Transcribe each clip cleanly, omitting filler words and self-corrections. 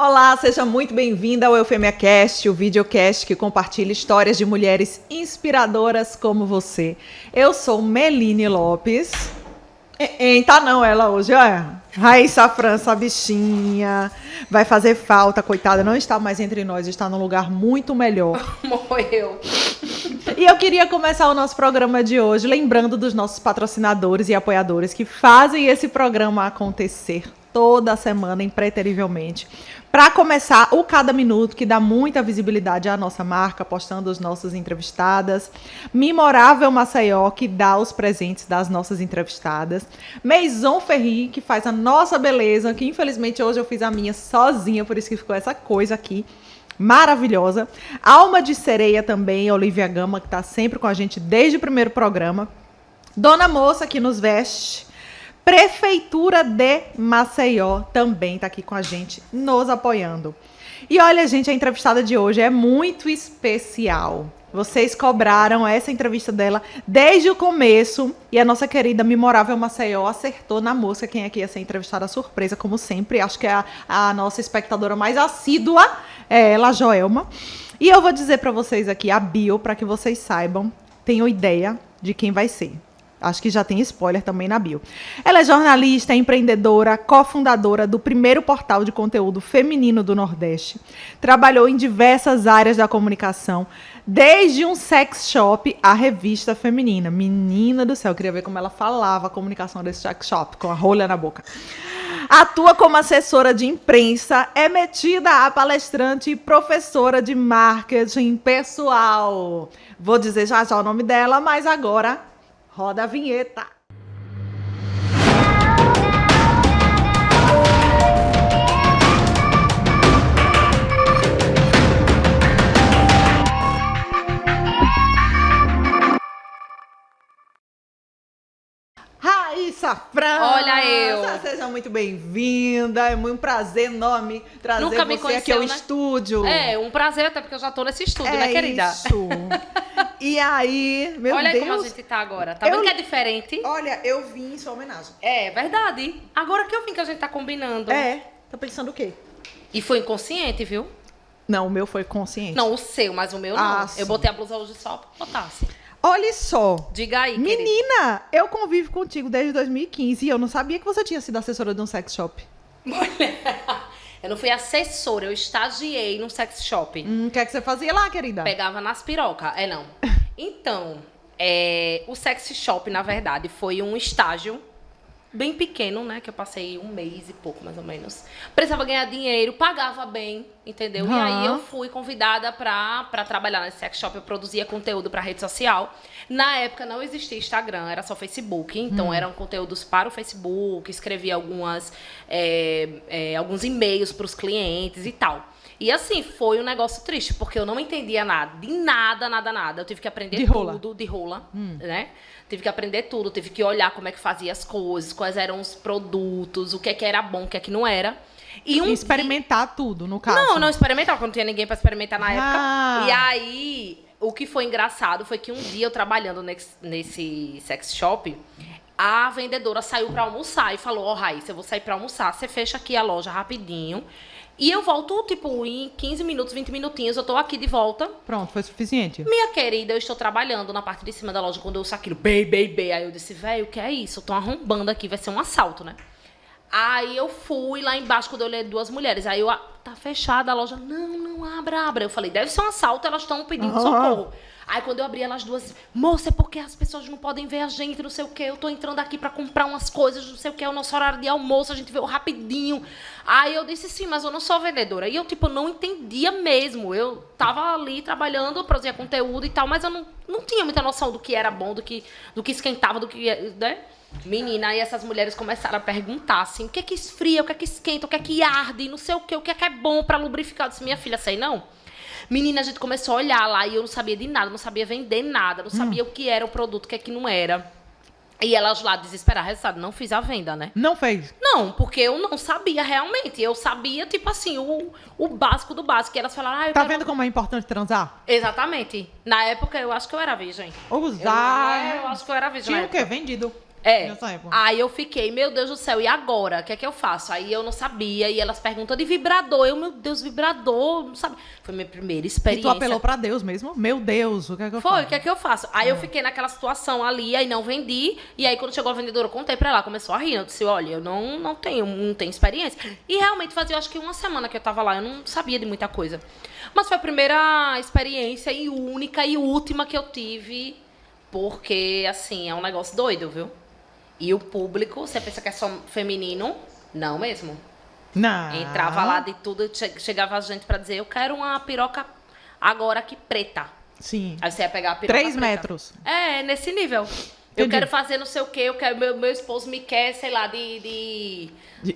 Olá, seja muito bem-vinda ao Eufêmia Cast, o videocast que compartilha histórias de mulheres inspiradoras como você. Eu sou Meline Lopes. Tá não, ela hoje, olha. Raíssa França, a bichinha. Vai fazer falta, coitada, não está mais entre nós, está num lugar muito melhor. Morreu. E eu queria começar o nosso programa de hoje lembrando dos nossos patrocinadores e apoiadores que fazem esse programa acontecer toda semana, impreterivelmente. Para começar, o Cada Minuto, que dá muita visibilidade à nossa marca, postando as nossas entrevistadas. Memorável Maceió, que dá os presentes das nossas entrevistadas. Maison Ferri, que faz a nossa beleza, que infelizmente hoje eu fiz a minha sozinha, por isso que ficou essa coisa aqui maravilhosa. Alma de Sereia também, Olivia Gama, que está sempre com a gente desde o primeiro programa. Dona Moça, que nos veste. Prefeitura de Maceió também está aqui com a gente, nos apoiando. E olha, gente, a entrevistada de hoje é muito especial. Vocês cobraram essa entrevista dela desde o começo e a nossa querida Memorável Maceió acertou na mosca quem é que ia ser entrevistada surpresa, como sempre. Acho que é a nossa espectadora mais assídua, é ela, a Joelma. E eu vou dizer para vocês aqui a bio, para que vocês saibam, tenham ideia de quem vai ser. Acho que já tem spoiler também na bio. Ela é jornalista, empreendedora, cofundadora do primeiro portal de conteúdo feminino do Nordeste. Trabalhou em diversas áreas da comunicação, desde um sex shop à revista feminina. Menina do céu, eu queria ver como ela falava a comunicação desse sex shop, com a rolha na boca. Atua como assessora de imprensa, é metida a palestrante e professora de marketing pessoal. Vou dizer já o nome dela, mas agora roda a vinheta. Raíssa França! Olha eu! Seja muito bem-vinda, é muito um prazer enorme trazer Nunca me você conheceu, aqui ao né? estúdio. É, um prazer até porque eu já tô nesse estúdio, né, querida? Isso. E aí, meu Olha Deus. aí como a gente tá agora. Tá vendo que é diferente? Olha, eu vim em sua homenagem. É verdade. Agora que eu vim que a gente tá combinando. Tá pensando o quê? E foi inconsciente, viu? Não, o meu foi consciente. Não, o seu, mas o meu não. sim. Eu botei a blusa hoje só pra botasse. Olha só. Diga aí, querida. Menina, eu convivo contigo desde 2015 e eu não sabia que você tinha sido assessora de um sex shop. Eu não fui assessora, eu estagiei num sex shop. O que é que você fazia lá, querida? Pegava nas pirocas. Não. Então, o sex shop, na verdade, foi um estágio bem pequeno, né? Que eu passei um mês e pouco, mais ou menos. Precisava ganhar dinheiro, pagava bem, entendeu? E aí eu fui convidada pra trabalhar nesse sex shop. Eu produzia conteúdo pra rede social. Na época não existia Instagram, era só Facebook. Então eram conteúdos para o Facebook, escrevia alguns e-mails pros clientes e tal. E assim, foi um negócio triste, porque eu não entendia nada, de nada, nada, nada. Eu tive que aprender tudo de rola, né? Tive que aprender tudo, tive que olhar como é que fazia as coisas, quais eram os produtos, o que é que era bom, o que é que não era. E experimentar tudo, no caso. Não experimentar, porque não tinha ninguém pra experimentar na época. E aí, o que foi engraçado foi que um dia eu trabalhando nesse sex shop, a vendedora saiu pra almoçar e falou: ó, Raíssa, eu vou sair pra almoçar, você fecha aqui a loja rapidinho. E eu volto, tipo, em 15 minutos, 20 minutinhos, eu tô aqui de volta. Pronto, foi suficiente. Minha querida, eu estou trabalhando na parte de cima da loja quando eu ouço aquilo, bem. Aí eu disse, velho, o que é isso? Eu tô arrombando aqui, vai ser um assalto, né? Aí eu fui lá embaixo, quando eu olhei duas mulheres. Aí eu, tá fechada a loja. Não, abra. Eu falei, deve ser um assalto, elas estão pedindo socorro. Aí quando eu abri elas duas, moça, é porque as pessoas não podem ver a gente, não sei o quê. Eu tô entrando aqui pra comprar umas coisas, não sei o quê. É o nosso horário de almoço, a gente veio rapidinho. Aí eu disse, sim, mas eu não sou vendedora. E eu, tipo, não entendia mesmo. Eu tava ali trabalhando, produzia conteúdo e tal, mas eu não tinha muita noção do que era bom, do que esquentava, do que, né? Menina, aí essas mulheres começaram a perguntar, assim, o que é que esfria, o que é que esquenta, o que é que arde, não sei o que é bom pra lubrificar. Eu disse, minha filha, sei não. Menina, a gente começou a olhar lá e eu não sabia de nada, não sabia vender nada, não sabia o que era o produto, o que é que não era. E elas lá desesperadas, resultado, não fiz a venda, né? Não fez? Não, porque eu não sabia realmente. Eu sabia, tipo assim, o básico do básico. E elas falaram, Tá vendo como é importante transar? Exatamente. Na época, eu acho que eu era virgem. Usar. Eu acho que eu era virgem. Tinha o quê? Vendido. É. Nessa época. Aí eu fiquei, meu Deus do céu, e agora? O que é que eu faço? Aí eu não sabia, e elas perguntam de vibrador. Eu, meu Deus, vibrador, não sabe? Foi minha primeira E experiência. tu apelou pra Deus mesmo? Meu Deus, o que é que eu faço? Foi, o que é que eu faço? Aí eu fiquei naquela situação ali, aí não vendi. E aí quando chegou a vendedora, eu contei pra ela, começou a rir. Eu disse, olha, eu não tenho experiência. E realmente fazia, eu acho que uma semana que eu tava lá, eu não sabia de muita coisa. Mas foi a primeira experiência e única e última que eu tive, porque, assim, é um negócio doido, viu? E o público, você pensa que é só feminino? Não mesmo. Não. Entrava lá de tudo, chegava a gente pra dizer, eu quero uma piroca agora aqui preta. Sim. Aí você ia pegar a piroca 3 preta. metros. É, nesse nível. Eu quero fazer não sei o quê, eu quero, meu esposo me quer, sei lá,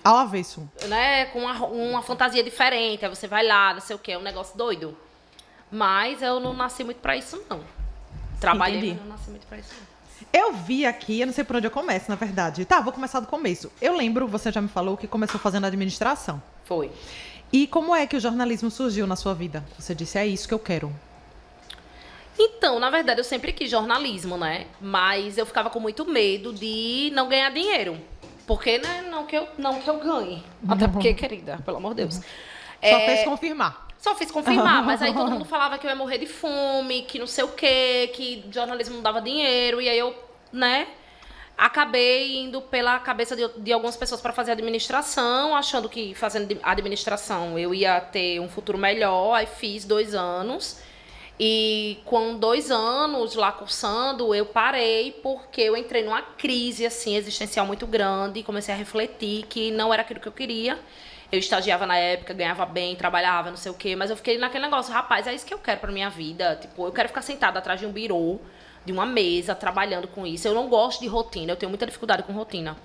Ao avesso. né, com uma fantasia diferente. Aí você vai lá, não sei o quê, é um negócio doido. Mas eu não nasci muito pra isso, não. Trabalhei, Entendi. mas não nasci muito pra isso, não. Eu vi aqui, eu não sei por onde eu começo, na verdade. Tá, vou começar do começo. Eu lembro, você já me falou que começou fazendo administração. Foi. E como é que o jornalismo surgiu na sua vida? Você disse, é isso que eu quero. Então, na verdade, eu sempre quis jornalismo, né? Mas eu ficava com muito medo de não ganhar dinheiro. Porque, né, não que eu ganhe. Até porque, querida, pelo amor de Deus. Só fez confirmar. Só fiz confirmar, mas aí todo mundo falava que eu ia morrer de fome, que não sei o quê, que jornalismo não dava dinheiro. E aí eu, né, acabei indo pela cabeça de algumas pessoas para fazer administração, achando que fazendo administração eu ia ter um futuro melhor. Aí fiz 2 anos. E com 2 anos lá cursando, eu parei porque eu entrei numa crise assim, existencial muito grande e comecei a refletir que não era aquilo que eu queria. Eu estagiava na época, ganhava bem, trabalhava, não sei o quê, mas eu fiquei naquele negócio, rapaz, é isso que eu quero pra minha vida. Tipo, eu quero ficar sentada atrás de um birô, de uma mesa, trabalhando com isso. Eu não gosto de rotina, eu tenho muita dificuldade com rotina.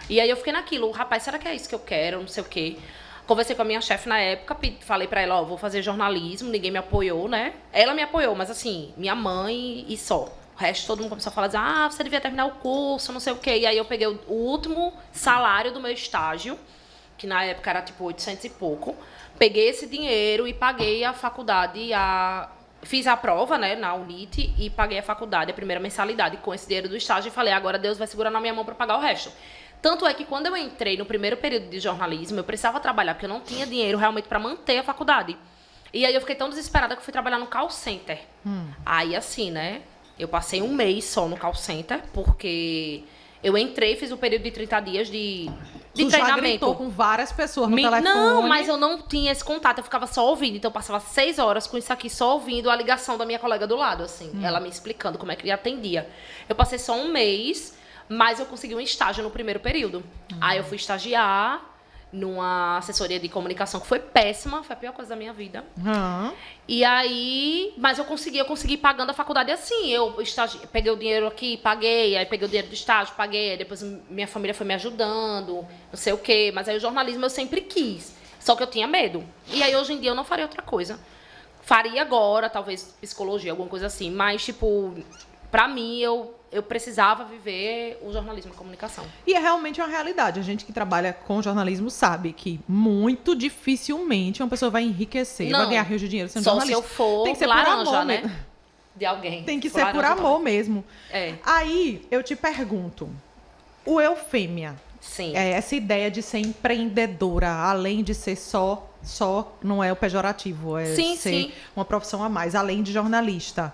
E aí eu fiquei naquilo, rapaz, será que é isso que eu quero? Não sei o quê. Conversei com a minha chefe na época, falei pra ela, ó, vou fazer jornalismo, ninguém me apoiou, né? Ela me apoiou, mas assim, minha mãe e só. O resto, todo mundo começou a falar, você devia terminar o curso, não sei o quê. E aí eu peguei o último salário do meu estágio, que na época era tipo 800 e pouco. Peguei esse dinheiro e paguei a faculdade, fiz a prova, né, na UNIT e paguei a faculdade, a primeira mensalidade com esse dinheiro do estágio e falei, agora Deus vai segurar na minha mão para pagar o resto. Tanto é que quando eu entrei no primeiro período de jornalismo, eu precisava trabalhar, porque eu não tinha dinheiro realmente para manter a faculdade. E aí eu fiquei tão desesperada que eu fui trabalhar no call center. Aí assim, né, eu passei 1 mês só no call center, porque eu entrei, fiz um período de 30 dias de Tu treinamento. já gritou com várias pessoas no telefone. Não, mas eu não tinha esse contato, eu ficava só ouvindo. Então eu passava 6 horas com isso aqui, só ouvindo a ligação da minha colega do lado, assim. Ela me explicando como é que ele atendia. Eu passei só 1 mês, mas eu consegui um estágio no primeiro período. Aí eu fui estagiar numa assessoria de comunicação que foi péssima, foi a pior coisa da minha vida. E aí, mas eu consegui pagando a faculdade assim. Eu peguei o dinheiro aqui, paguei, aí peguei o dinheiro do estágio, paguei, aí depois minha família foi me ajudando, não sei o quê. Mas aí o jornalismo eu sempre quis, só que eu tinha medo. E aí hoje em dia eu não faria outra coisa. Faria agora, talvez psicologia, alguma coisa assim, mas tipo, pra mim eu precisava viver o jornalismo e a comunicação. E é realmente uma realidade. A gente que trabalha com jornalismo sabe que muito dificilmente uma pessoa vai enriquecer, vai ganhar rios de dinheiro sendo só jornalista. se eu for Tem que ser laranja, por amor, né? De alguém. Tem que ser por amor mesmo. É. Aí eu te pergunto, o Eufêmia, Sim. essa ideia de ser empreendedora, além de ser só não é o pejorativo, é Sim, ser sim. uma profissão a mais, além de jornalista.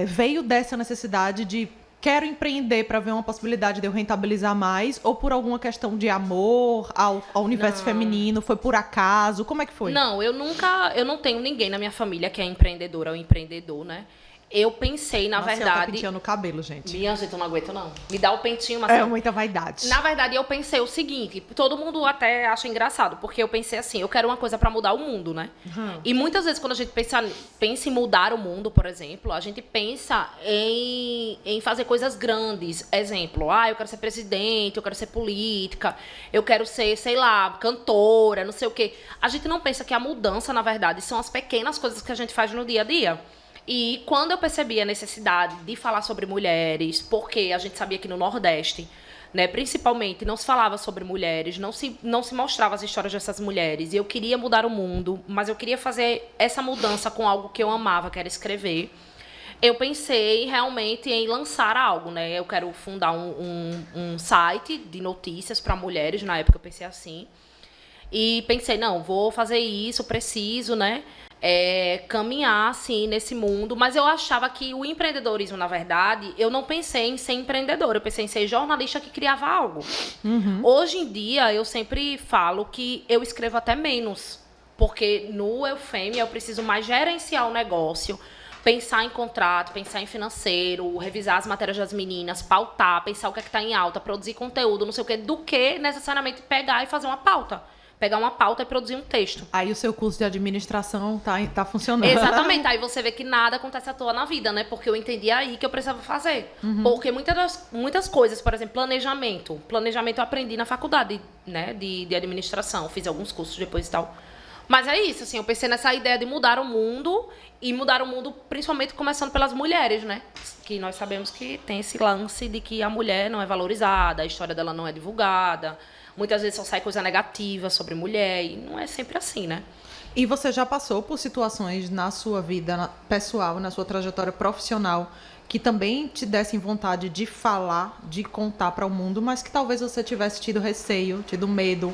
Veio dessa necessidade de quero empreender para ver uma possibilidade de eu rentabilizar mais, ou por alguma questão de amor ao universo feminino, foi por acaso, como é que foi? Não, eu não tenho ninguém na minha família que é empreendedora ou empreendedor, né? Eu pensei, na Marcela verdade... tá penteando o cabelo, gente. Minha gente, eu não aguento, não. Me dá o pentinho, mas... É muita vaidade. Na verdade, eu pensei o seguinte, todo mundo até acha engraçado, porque eu pensei assim, eu quero uma coisa pra mudar o mundo, né? E muitas vezes quando a gente pensa em mudar o mundo, por exemplo, a gente pensa em fazer coisas grandes. Exemplo, eu quero ser presidente, eu quero ser política, eu quero ser, sei lá, cantora, não sei o quê. A gente não pensa que a mudança, na verdade, são as pequenas coisas que a gente faz no dia a dia. E quando eu percebi a necessidade de falar sobre mulheres, porque a gente sabia que no Nordeste, né, principalmente, não se falava sobre mulheres, não se mostrava as histórias dessas mulheres. E eu queria mudar o mundo, mas eu queria fazer essa mudança com algo que eu amava, que era escrever. eu pensei realmente em lançar algo, né? Eu quero fundar um site de notícias para mulheres, na época eu pensei assim. E pensei, não, vou fazer isso, preciso, né? Caminhar, assim, nesse mundo. Mas eu achava que o empreendedorismo, na verdade, eu não pensei em ser empreendedora. Eu pensei em ser jornalista que criava algo. Hoje em dia, eu sempre falo que eu escrevo até menos. Porque no Eufêmia eu preciso mais gerenciar o negócio, pensar em contrato, pensar em financeiro, revisar as matérias das meninas, pautar, pensar o que é que está em alta, produzir conteúdo, não sei o quê, do que necessariamente pegar e fazer uma pauta. Pegar uma pauta e produzir um texto. Aí o seu curso de administração tá funcionando. Exatamente. Aí você vê que nada acontece à toa na vida, né? Porque eu entendi aí que eu precisava fazer. Porque muitas coisas, por exemplo, planejamento. Planejamento eu aprendi na faculdade, né? De administração. Fiz alguns cursos depois e tal. Mas é isso, assim, eu pensei nessa ideia de mudar o mundo, e mudar o mundo principalmente começando pelas mulheres, né? Que nós sabemos que tem esse lance de que a mulher não é valorizada, a história dela não é divulgada, muitas vezes só sai coisa negativa sobre mulher, e não é sempre assim, né? E você já passou por situações na sua vida pessoal, na sua trajetória profissional, que também te dessem vontade de falar, de contar para o mundo, mas que talvez você tivesse tido receio, tido medo,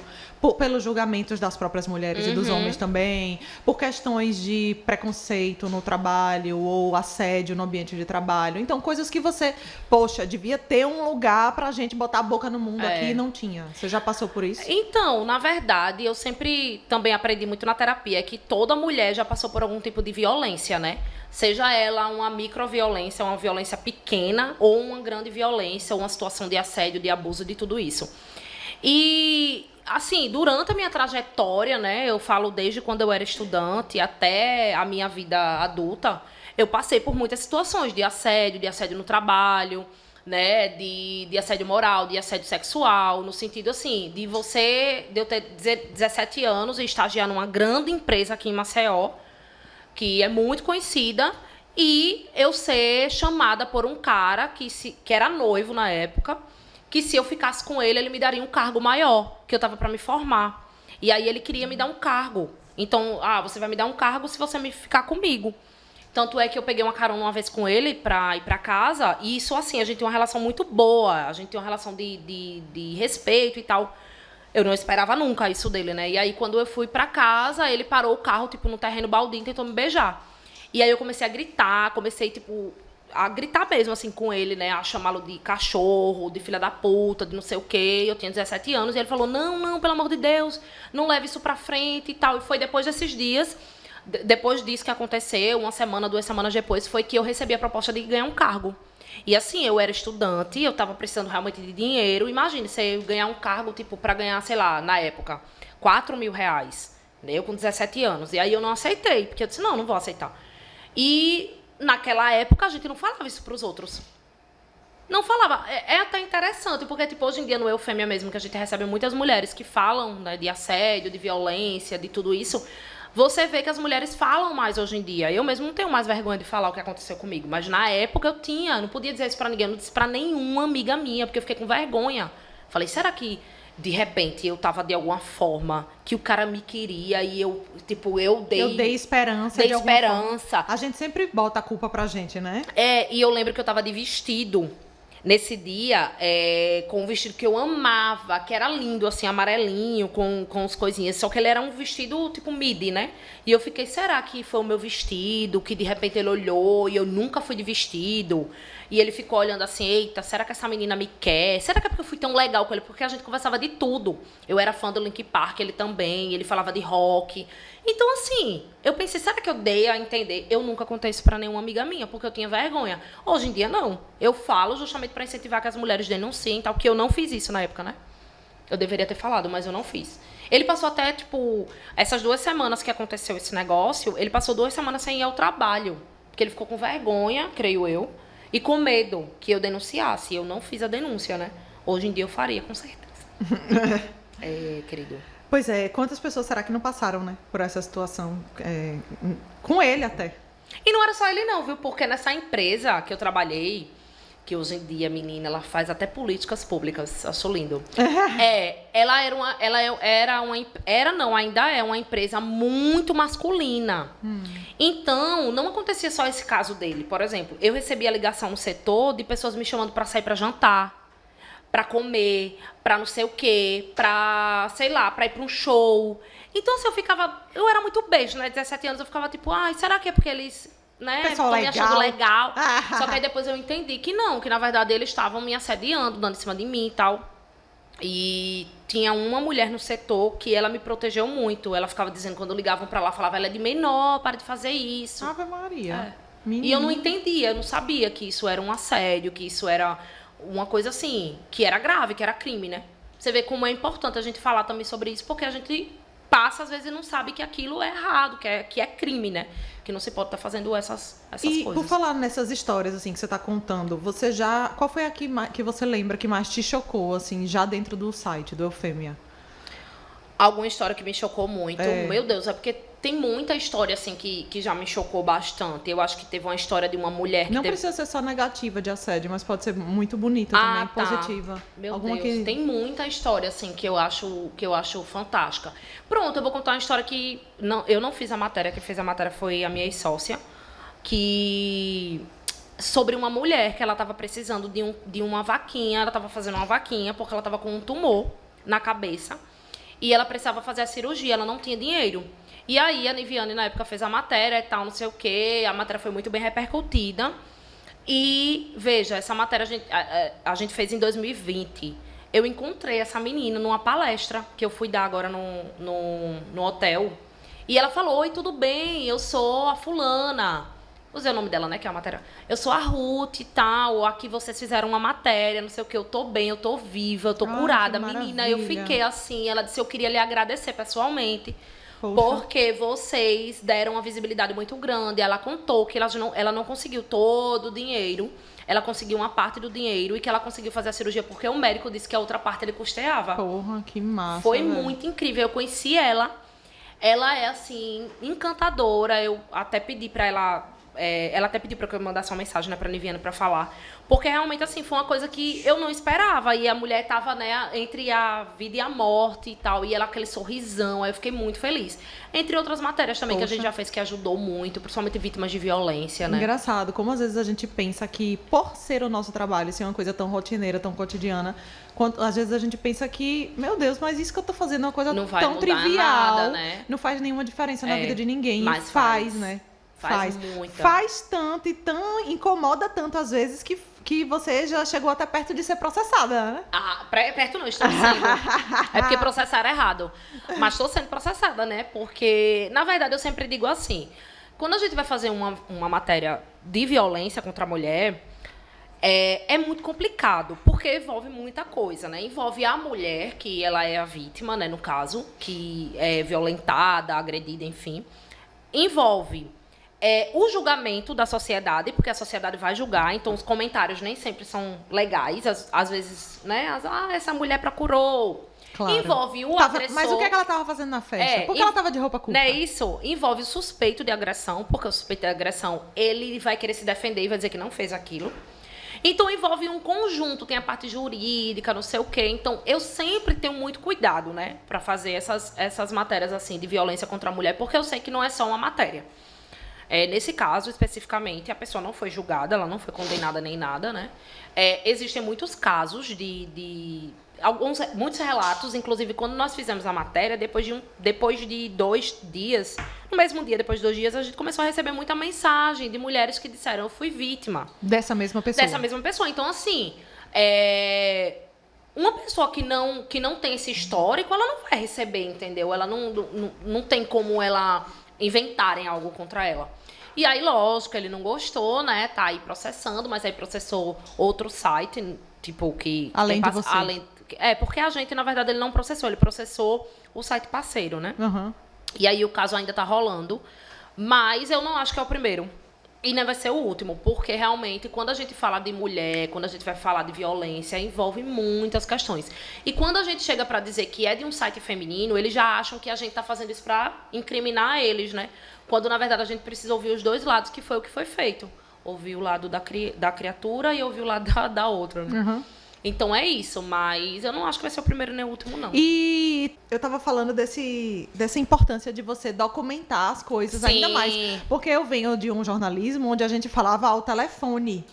pelos julgamentos das próprias mulheres e dos homens também, por questões de preconceito no trabalho ou assédio no ambiente de trabalho. Então, coisas que você, poxa, devia ter um lugar pra gente botar a boca no mundo aqui e não tinha. Você já passou por isso? Então, na verdade, eu sempre também aprendi muito na terapia que toda mulher já passou por algum tipo de violência, né? Seja ela uma microviolência, uma violência pequena, ou uma grande violência, ou uma situação de assédio, de abuso, de tudo isso. E, assim, durante a minha trajetória, né, eu falo desde quando eu era estudante até a minha vida adulta, eu passei por muitas situações de assédio no trabalho, né, de assédio moral, de assédio sexual, no sentido, assim, de eu ter 17 anos e estagiar numa grande empresa aqui em Maceió, que é muito conhecida, e eu ser chamada por um cara que era noivo na época, que se eu ficasse com ele, ele me daria um cargo maior, que eu estava para me formar. E aí ele queria me dar um cargo. Então, você vai me dar um cargo se você me ficar comigo. Tanto é que eu peguei uma carona uma vez com ele para ir para casa, e isso, assim, a gente tem uma relação muito boa, a gente tem uma relação de respeito e tal. Eu não esperava nunca isso dele, né? E aí, quando eu fui pra casa, ele parou o carro, tipo, no terreno baldio e tentou me beijar. E aí eu comecei a gritar, a gritar mesmo, assim, com ele, né? A chamá-lo de cachorro, de filha da puta, de não sei o quê. Eu tinha 17 anos e ele falou, não, pelo amor de Deus, não leve isso pra frente e tal. E foi depois desses dias, depois disso que aconteceu, 1 semana, 2 semanas depois, foi que eu recebi a proposta de ganhar um cargo. E assim, eu era estudante, eu estava precisando realmente de dinheiro. Imagine, você ganhar um cargo, tipo, para ganhar, sei lá, na época, R$4.000, né? Eu com 17 anos. E aí eu não aceitei, porque eu disse, não vou aceitar. E naquela época a gente não falava isso para os outros. Não falava. É até interessante, porque tipo, hoje em dia no Eufêmia mesmo, que a gente recebe muitas mulheres que falam, né, de assédio, de violência, de tudo isso. Você vê que as mulheres falam mais hoje em dia. Eu mesmo não tenho mais vergonha de falar o que aconteceu comigo. Mas na época eu tinha. Não podia dizer isso pra ninguém. Eu não disse pra nenhuma amiga minha, porque eu fiquei com vergonha. Falei, será que, de repente, eu tava de alguma forma que o cara me queria e eu dei... Eu dei esperança. Dei esperança. A gente sempre bota a culpa pra gente, né? E eu lembro que eu tava de vestido. Nesse dia, com um vestido que eu amava, que era lindo, assim, amarelinho, com as coisinhas. Só que ele era um vestido tipo midi, né? E eu fiquei, será que foi o meu vestido? Que de repente ele olhou e eu nunca fui de vestido. E ele ficou olhando assim, eita, será que essa menina me quer? Será que é porque eu fui tão legal com ele? Porque a gente conversava de tudo. Eu era fã do Linkin Park, ele também, ele falava de rock. Então, assim, eu pensei, será que eu dei a entender? Eu nunca contei isso pra nenhuma amiga minha, porque eu tinha vergonha. Hoje em dia, não. Eu falo justamente pra incentivar que as mulheres denunciem, tal, que eu não fiz isso na época, né? Eu deveria ter falado, mas eu não fiz. Ele passou até, tipo, essas 2 semanas que aconteceu esse negócio, ele passou 2 semanas sem ir ao trabalho. Porque ele ficou com vergonha, creio eu, e com medo que eu denunciasse. Eu não fiz a denúncia, né? Hoje em dia eu faria, com certeza. Querido. Pois é, quantas pessoas será que não passaram, né, por essa situação? Com ele até. E não era só ele não, viu? Porque nessa empresa que eu trabalhei, que hoje em dia, menina, ela faz até políticas públicas, acho lindo. Ainda é uma empresa muito masculina. Então, não acontecia só esse caso dele. Por exemplo, eu recebia ligação no setor de pessoas me chamando para sair para jantar, para comer, para não sei o quê, para, sei lá, para ir para um show. Então, assim, eu era muito beijo, né? 17 anos, eu ficava tipo, ai, será que é porque eles, né, estão me achando legal? Só que aí depois eu entendi que não, que na verdade eles estavam me assediando, dando em cima de mim e tal. E tinha uma mulher no setor que ela me protegeu muito. Ela ficava dizendo, quando ligavam pra lá, falava, ela é de menor, para de fazer isso. Ave Maria. E eu não entendia, eu não sabia que isso era um assédio, que isso era uma coisa assim, que era grave, que era crime, né? Você vê como é importante a gente falar também sobre isso, porque a gente passa, às vezes, e não sabe que aquilo é errado, que é crime, né? Que não se pode estar fazendo essas coisas. E por falar nessas histórias, assim, que você tá contando, qual foi a que você lembra que mais te chocou, assim, já dentro do site, do Eufêmia? Alguma história que me chocou muito. Meu Deus, é porque tem muita história, assim, que já me chocou bastante. Eu acho que teve uma história de uma mulher que não precisa ser só negativa de assédio, mas pode ser muito bonita também, positiva. Meu Deus, tem muita história, assim, que eu acho fantástica. Pronto, eu vou contar uma história que eu não fiz a matéria, quem fez a matéria foi a minha ex-sócia, sobre uma mulher que ela estava precisando de uma vaquinha, ela estava fazendo uma vaquinha porque ela estava com um tumor na cabeça e ela precisava fazer a cirurgia, ela não tinha dinheiro. E aí a Niviane, na época, fez a matéria e tal, não sei o quê, a matéria foi muito bem repercutida. E, veja, essa matéria a gente fez em 2020. Eu encontrei essa menina numa palestra que eu fui dar agora no hotel. E ela falou, oi, tudo bem, eu sou a fulana. Usei o nome dela, né, que é a matéria. Eu sou a Ruth e tal, aqui vocês fizeram uma matéria, não sei o que, eu tô bem, eu tô viva, eu tô curada. Menina, eu fiquei assim, ela disse, eu queria lhe agradecer pessoalmente, porque vocês deram uma visibilidade muito grande. Ela contou que ela não conseguiu todo o dinheiro, ela conseguiu uma parte do dinheiro e que ela conseguiu fazer a cirurgia porque o médico disse que a outra parte ele custeava. Porra, que massa. Foi muito incrível, eu conheci ela. Ela é, assim, encantadora, eu até pedi pra ela... ela até pediu para que eu mandasse uma mensagem, né, para a Niviane para falar. Porque realmente, assim, foi uma coisa que eu não esperava. E a mulher estava, né, entre a vida e a morte e tal. E ela, aquele sorrisão. Aí eu fiquei muito feliz. Entre outras matérias também que a gente já fez que ajudou muito, principalmente vítimas de violência, né? Engraçado, como às vezes a gente pensa que, por ser o nosso trabalho, ser uma coisa tão rotineira, tão cotidiana, às vezes a gente pensa que, meu Deus, mas isso que eu tô fazendo é uma coisa tão trivial. Nada, né? Não faz nenhuma diferença na vida de ninguém. Mas faz, né? Faz muita. Faz tanto e incomoda tanto às vezes que você já chegou até perto de ser processada, né? Perto não, estou sendo. É porque processaram errado. Mas estou sendo processada, né? Porque, na verdade, eu sempre digo assim, quando a gente vai fazer uma matéria de violência contra a mulher, é muito complicado, porque envolve muita coisa, né? Envolve a mulher, que ela é a vítima, né, no caso, que é violentada, agredida, enfim. Envolve o julgamento da sociedade, porque a sociedade vai julgar, então os comentários nem sempre são legais, às vezes, né? Essa mulher procurou. Claro. Envolve o agressor. Mas o que ela estava fazendo na festa? Por que ela estava de roupa curta? Não é isso? Envolve o suspeito de agressão, porque o suspeito de agressão, ele vai querer se defender e vai dizer que não fez aquilo. Então, envolve um conjunto, tem a parte jurídica, não sei o quê. Então, eu sempre tenho muito cuidado, né? Para fazer essas matérias, assim, de violência contra a mulher, porque eu sei que não é só uma matéria. Nesse caso, especificamente, a pessoa não foi julgada, ela não foi condenada nem nada, né? Existem muitos casos muitos relatos, inclusive quando nós fizemos a matéria, depois de 2 dias, no mesmo dia, depois de 2 dias, a gente começou a receber muita mensagem de mulheres que disseram, eu fui vítima. Dessa mesma pessoa. Dessa mesma pessoa. Então, assim, uma pessoa que não tem esse histórico, ela não vai receber, entendeu? Ela não tem como ela inventarem algo contra ela. E aí, lógico, ele não gostou, né? Tá aí processando, mas aí processou outro site, tipo, que... Além de você. Porque a gente, na verdade, ele não processou. Ele processou o site parceiro, né? Uhum. E aí o caso ainda tá rolando. Mas eu não acho que é o primeiro. E nem vai ser o último. Porque, realmente, quando a gente fala de mulher, quando a gente vai falar de violência, envolve muitas questões. E quando a gente chega pra dizer que é de um site feminino, eles já acham que a gente tá fazendo isso pra incriminar eles, né? Quando, na verdade, a gente precisa ouvir os dois lados, que foi o que foi feito. Ouvi o lado da criatura e ouvi o lado da outra, né? Uhum. Então é isso, mas eu não acho que vai ser o primeiro nem o último, não. E eu tava falando dessa importância de você documentar as coisas ainda mais. Porque eu venho de um jornalismo onde a gente falava ao telefone.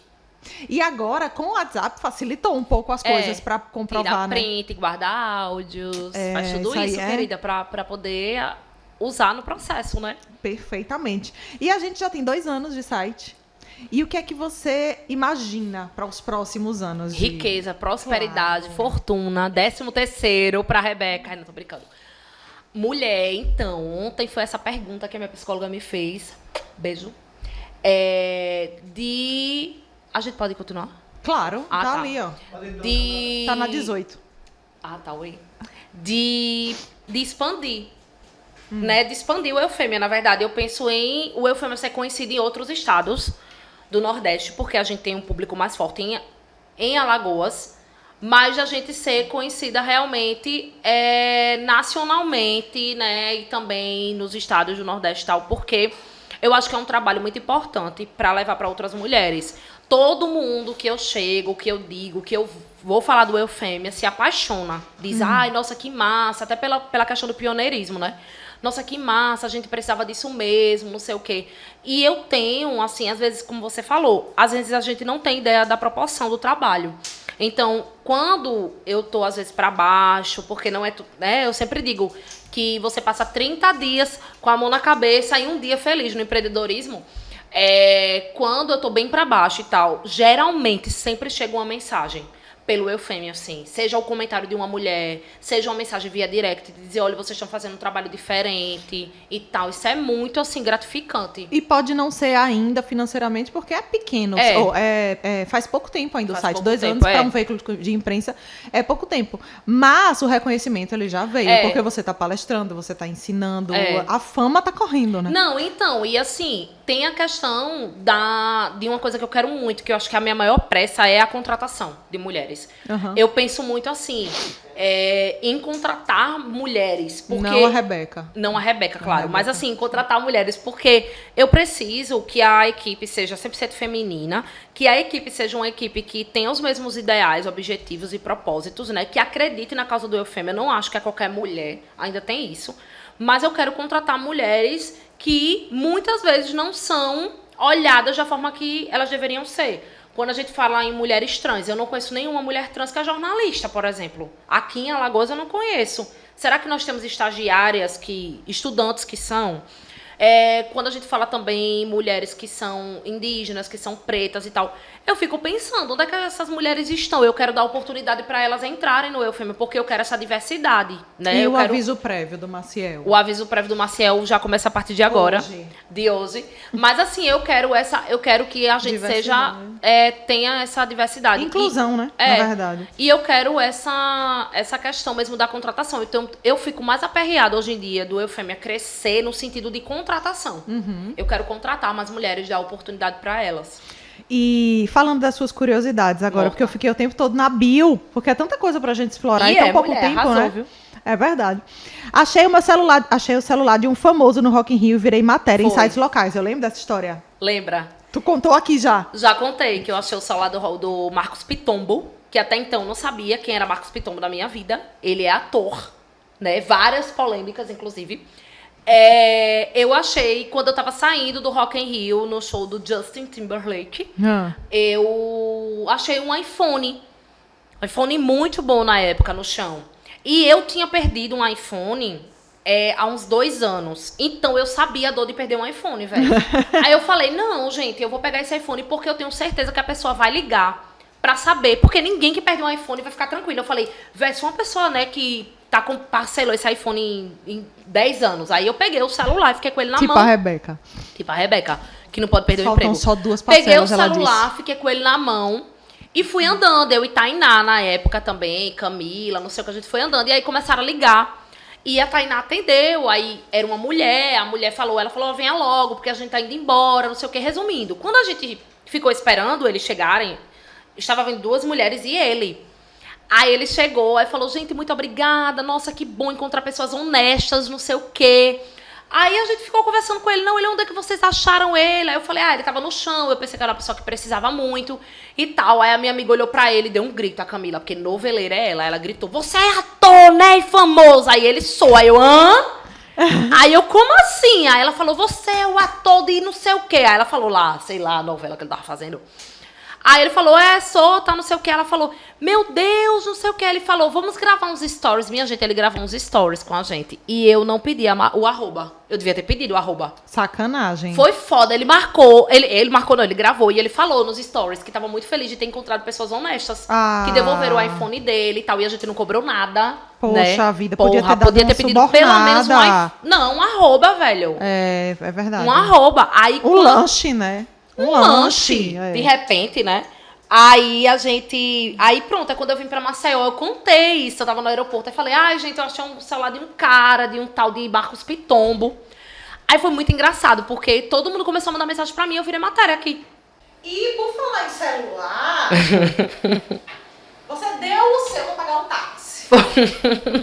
E agora, com o WhatsApp, facilitou um pouco as coisas para comprovar, tirar né? print, guardar áudios, faz tudo isso, querida, pra poder usar no processo, né? Perfeitamente. E a gente já tem 2 anos de site. E o que é que você imagina para os próximos anos? Riqueza, prosperidade, fortuna, 13º pra Rebeca. Ai, não tô brincando. Mulher, então, ontem foi essa pergunta que a minha psicóloga me fez. Beijo. A gente pode continuar? Claro, tá ali, ó. Tá na 18. Ah, tá, oi. De expandir. Né? De expandir o Eufêmia, na verdade. Eu penso em o Eufêmia ser conhecido em outros estados do Nordeste, porque a gente tem um público mais forte em Alagoas, mas a gente ser conhecida realmente nacionalmente, né? E também nos estados do Nordeste e tal, porque eu acho que é um trabalho muito importante para levar para outras mulheres. Todo mundo que eu chego, que eu digo, que eu vou falar do Eufêmia, se apaixona. Diz, ai, nossa, que massa. Até pela questão do pioneirismo, né? Nossa, que massa, a gente precisava disso mesmo, não sei o quê. E eu tenho, assim, às vezes, como você falou, às vezes a gente não tem ideia da proporção do trabalho. Então, quando eu tô, às vezes, para baixo, porque não é... né, eu sempre digo que você passa 30 dias com a mão na cabeça e um dia feliz no empreendedorismo. Quando eu tô bem para baixo e tal, geralmente sempre chega uma mensagem pelo Eufêmia, assim, seja o comentário de uma mulher, seja uma mensagem via direct, de dizer, olha, vocês estão fazendo um trabalho diferente e tal. Isso é muito, assim, gratificante. E pode não ser ainda financeiramente, porque é pequeno. Faz pouco tempo ainda o site. 2 anos para um veículo de imprensa é pouco tempo. Mas o reconhecimento, ele já veio, porque você tá palestrando, você tá ensinando, a fama tá correndo, né? Não, então, e assim, tem a questão de uma coisa que eu quero muito, que eu acho que a minha maior pressa é a contratação de mulheres. Uhum. Eu penso muito assim, em contratar mulheres. Porque... Não a Rebeca. Não a Rebeca, claro. Mas assim, contratar mulheres, porque eu preciso que a equipe seja 100% feminina, que a equipe seja uma equipe que tenha os mesmos ideais, objetivos e propósitos, né? Que acredite na causa do Eufêmia. Eu não acho que qualquer mulher ainda tem isso. Mas eu quero contratar mulheres que muitas vezes não são olhadas da forma que elas deveriam ser. Quando a gente fala em mulheres trans, eu não conheço nenhuma mulher trans que é jornalista, por exemplo. Aqui em Alagoas eu não conheço. Será que nós temos estagiárias, estudantes que são? Quando a gente fala também em mulheres que são indígenas, que são pretas e tal, eu fico pensando, onde é que essas mulheres estão? Eu quero dar oportunidade para elas entrarem no Eufêmia, porque eu quero essa diversidade, né? E aviso prévio do Maciel? O aviso prévio do Maciel já começa a partir de agora. De hoje. Mas assim, eu quero que a gente tenha essa diversidade. Inclusão, né? Na verdade. E eu quero essa questão mesmo da contratação. Então, eu fico mais aperreada hoje em dia do Eufêmia crescer no sentido de contratação. Uhum. Eu quero contratar mais mulheres, dar oportunidade para elas. E falando das suas curiosidades agora, porque eu fiquei o tempo todo na bio, porque é tanta coisa pra gente explorar e tão pouco tempo, arrasou, né? Viu? É verdade. Achei o celular de um famoso no Rock in Rio e virei matéria em sites locais. Eu lembro dessa história? Lembra. Tu contou aqui já? Já contei, que eu achei o celular do Marcos Pitombo, que até então eu não sabia quem era Marcos Pitombo na minha vida. Ele é ator, né? Várias polêmicas, inclusive. Eu achei, quando eu tava saindo do Rock in Rio, no show do Justin Timberlake, eu achei um iPhone muito bom na época, no chão. E eu tinha perdido um iPhone há uns 2 anos. Então, eu sabia a dor de perder um iPhone, velho. Aí eu falei, não, gente, eu vou pegar esse iPhone porque eu tenho certeza que a pessoa vai ligar pra saber. Porque ninguém que perde um iPhone vai ficar tranquilo. Eu falei, velho, se uma pessoa, né, que parcelou esse iPhone em 10 anos. Aí eu peguei o celular e fiquei com ele na mão. Tipo a Rebeca. Tipo a Rebeca, que não pode perder o emprego. Faltam só 2 parcelas, peguei o celular, fiquei com ele na mão e fui andando. Eu e Tainá na época também, Camila, não sei o que, a gente foi andando. E aí começaram a ligar. E a Tainá atendeu, aí era uma mulher, a mulher falou, venha logo, porque a gente tá indo embora, não sei o que. Resumindo, quando a gente ficou esperando eles chegarem, estava vendo 2 mulheres e ele. Aí ele chegou, aí falou, gente, muito obrigada, nossa, que bom encontrar pessoas honestas, não sei o quê. Aí a gente ficou conversando com ele. Não, ele, onde é que vocês acharam ele? Aí eu falei, ele tava no chão. Eu pensei que era uma pessoa que precisava muito e tal. Aí a minha amiga olhou pra ele e deu um grito, a Camila, porque noveleira é ela. Ela gritou, você é ator, né, e famoso. Aí ele sou. Aí eu, hã? Aí eu, como assim? Aí ela falou, você é o ator de não sei o quê. Aí ela falou lá, sei lá, a novela que ele tava fazendo. Aí ele falou, sou, tá não sei o que. Ela falou, meu Deus, não sei o que. Ele falou, vamos gravar uns stories. Minha gente, ele gravou uns stories com a gente. E eu não pedi o arroba. Eu devia ter pedido o arroba. Sacanagem. Foi foda, ele marcou. Ele marcou, não, ele gravou. E ele falou nos stories que tava muito feliz de ter encontrado pessoas honestas. Que devolveram o iPhone dele e tal. E a gente não cobrou nada. Poxa né? vida, podia ter pedido pelo menos um iPhone. Não, um arroba, velho. É verdade. Um arroba. Aí, lanche, né? Um lanche, de repente, né? Aí Aí pronto, é quando eu vim pra Maceió, eu contei isso. Eu tava no aeroporto, aí falei, gente, eu achei um celular de um cara, de um tal de Marcos Pitombo. Aí foi muito engraçado, porque todo mundo começou a mandar mensagem pra mim, eu virei matéria aqui. E por falar em celular, você deu o seu pra pagar um táxi.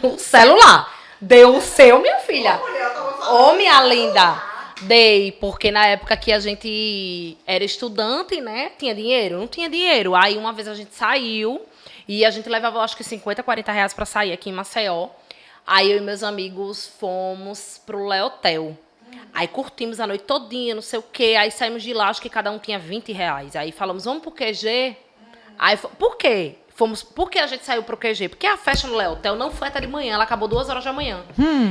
O celular. Deu o seu, minha filha. Ô, minha linda. Dei, porque na época que a gente era estudante, né? Tinha dinheiro? Não tinha dinheiro. Aí uma vez a gente saiu e a gente levava, acho que 50, 40 reais pra sair aqui em Maceió. Aí eu e meus amigos fomos pro Leotel. Aí curtimos a noite todinha, não sei o quê. Aí saímos de lá, acho que cada um tinha 20 reais. Aí falamos, vamos pro QG? Aí, por quê? Por que a gente saiu pro QG? Porque a festa no Leotel não foi até de manhã, ela acabou 2 horas da manhã.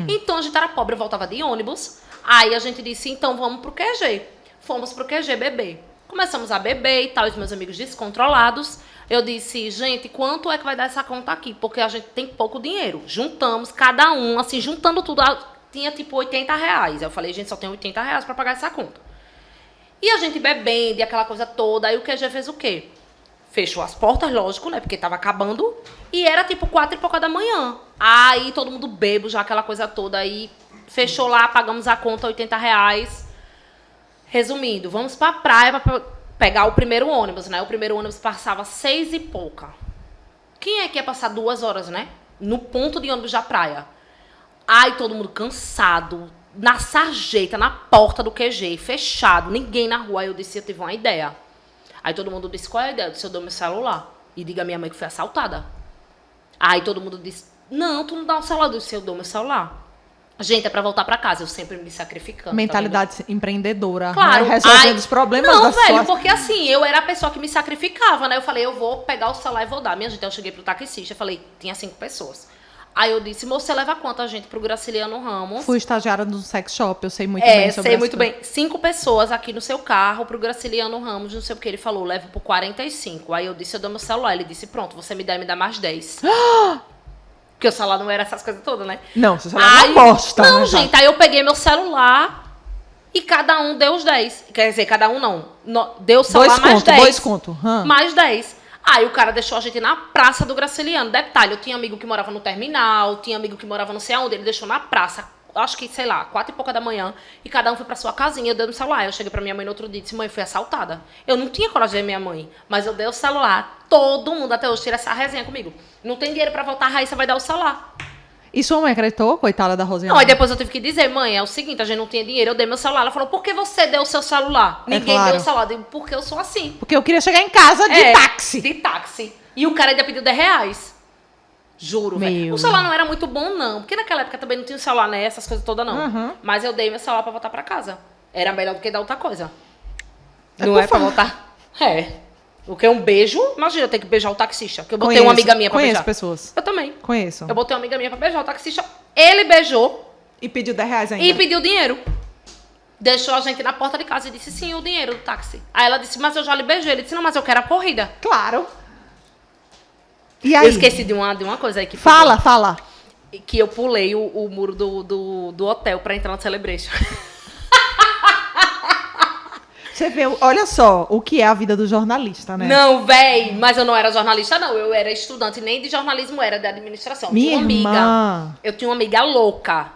Então a gente era pobre, eu voltava de ônibus. Aí a gente disse, então vamos pro QG. Fomos pro QG beber. Começamos a beber e tal, os meus amigos descontrolados. Eu disse, gente, quanto é que vai dar essa conta aqui? Porque a gente tem pouco dinheiro. Juntamos, cada um, assim, juntando tudo, tinha tipo 80 reais. Eu falei, gente, só tem 80 reais pra pagar essa conta. E a gente bebendo e aquela coisa toda. Aí o QG fez o quê? Fechou as portas, lógico, né? Porque tava acabando. E era tipo 4 e pouca da manhã. Aí todo mundo bebo já, aquela coisa toda. Aí fechou lá, pagamos a conta, 80 reais. Resumindo, vamos pra praia pra pegar o primeiro ônibus, né? O primeiro ônibus passava 6 e pouca. Quem é que ia passar 2 horas, né? No ponto de ônibus da praia. Ai, todo mundo cansado. Na sarjeta, na porta do QG, fechado. Ninguém na rua. Aí eu disse, eu tive uma ideia. Aí todo mundo disse, qual é a ideia? Eu disse, eu dou meu celular. E diga à minha mãe que foi assaltada. Aí todo mundo disse, não, tu não dá o celular. Eu disse, eu dou meu celular. Gente, é pra voltar pra casa. Eu sempre me sacrificando. Mentalidade empreendedora. Claro. Né? Resolvendo os problemas não, das velho, suas... porque assim, eu era a pessoa que me sacrificava, né? Eu falei, eu vou pegar o celular e vou dar. Minha gente, eu cheguei pro taxista, eu falei, tinha 5 pessoas. Aí eu disse, moço, você leva quanta gente pro Graciliano Ramos? Fui estagiária no sex shop, eu sei muito bem sobre sei muito bem. 5 pessoas aqui no seu carro pro Graciliano Ramos, não sei o que. Ele falou, levo por 45. Aí eu disse, eu dou meu celular. Ele disse, pronto, você me dá mais 10. Porque o celular não era essas coisas todas, né? Não, seu celular não bosta. Não, gente, aí eu peguei meu celular e cada um deu os 10. Quer dizer, cada um não. Deu o celular mais 10. 2 conto. Mais 10. Aí o cara deixou a gente na praça do Graciliano. Detalhe, eu tinha amigo que morava no terminal, tinha amigo que morava não sei aonde. Ele deixou na praça, acho que, sei lá, 4 e pouca da manhã. E cada um foi pra sua casinha, eu dei no celular. Eu cheguei pra minha mãe no outro dia e disse, mãe, fui assaltada. Eu não tinha coragem de ver minha mãe, mas eu dei o celular. Todo mundo até hoje tira essa resenha comigo. Não tem dinheiro pra voltar, a Raíssa vai dar o celular. E sua mãe acreditou, coitada da Rosiana? Não, aí depois eu tive que dizer, mãe, é o seguinte, a gente não tinha dinheiro, eu dei meu celular. Ela falou, por que você deu o seu celular? Ninguém claro. deu o celular. Eu digo, porque eu sou assim. Porque eu queria chegar em casa de táxi. De táxi. E o cara ainda pediu 10 reais. Juro, velho. O celular não era muito bom, não. Porque naquela época também não tinha celular, né? Essas coisas todas, não. Mas eu dei meu celular pra voltar pra casa. Era melhor do que dar outra coisa. Não é pra voltar. O que é um beijo? Imagina eu ter que beijar o taxista. Porque eu botei uma amiga minha pra beijar. Conheço pessoas. Eu também. Conheço. Eu botei uma amiga minha pra beijar o taxista. Ele beijou. E pediu 10 reais ainda. E pediu dinheiro. Deixou a gente na porta de casa e disse, sim, o dinheiro do táxi. Aí ela disse, mas eu já lhe beijei. Ele disse, não, mas eu quero a corrida. Claro. E aí? Eu esqueci de uma coisa aí que... Fala. Que eu pulei o muro do hotel pra entrar no Celebration. Você vê, olha só o que é a vida do jornalista, né? Não, véi, mas eu não era jornalista, não. Eu era estudante, nem de jornalismo era, de administração. Minha irmã. Eu tinha uma amiga louca.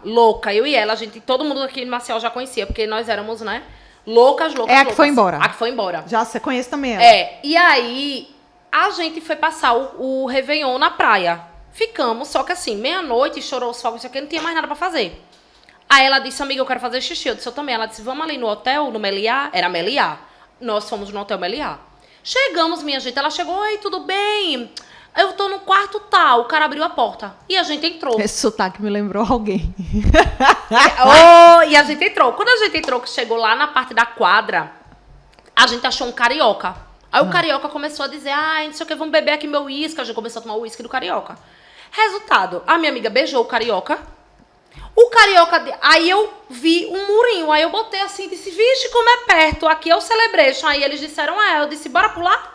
Eu e ela, todo mundo aqui em Maceió já conhecia, porque nós éramos, né? Loucas. É a que foi embora. A que foi embora. Já você conhece também ela. E aí a gente foi passar o Réveillon na praia. Ficamos, só que assim, meia-noite, estourou os fogos, isso aqui, não tinha mais nada pra fazer. Aí ela disse, amiga, eu quero fazer xixi. Eu disse, eu também. Ela disse, vamos ali no hotel, no Meliá. Era Meliá. Nós fomos no hotel Meliá. Chegamos, minha gente. Ela chegou, oi, tudo bem? Eu tô no quarto tal. O cara abriu a porta. E a gente entrou. Esse sotaque me lembrou alguém. E a gente entrou. Quando a gente entrou, que chegou lá na parte da quadra, a gente achou um carioca. Aí o carioca começou a dizer, não sei o que, vamos beber aqui meu uísque. A gente começou a tomar o uísque do carioca. Resultado, a minha amiga beijou o carioca. O carioca... Aí eu vi um murinho. Aí eu botei assim, disse, vixe, como é perto. Aqui é o Celebration. Aí eles disseram, eu disse, bora pular?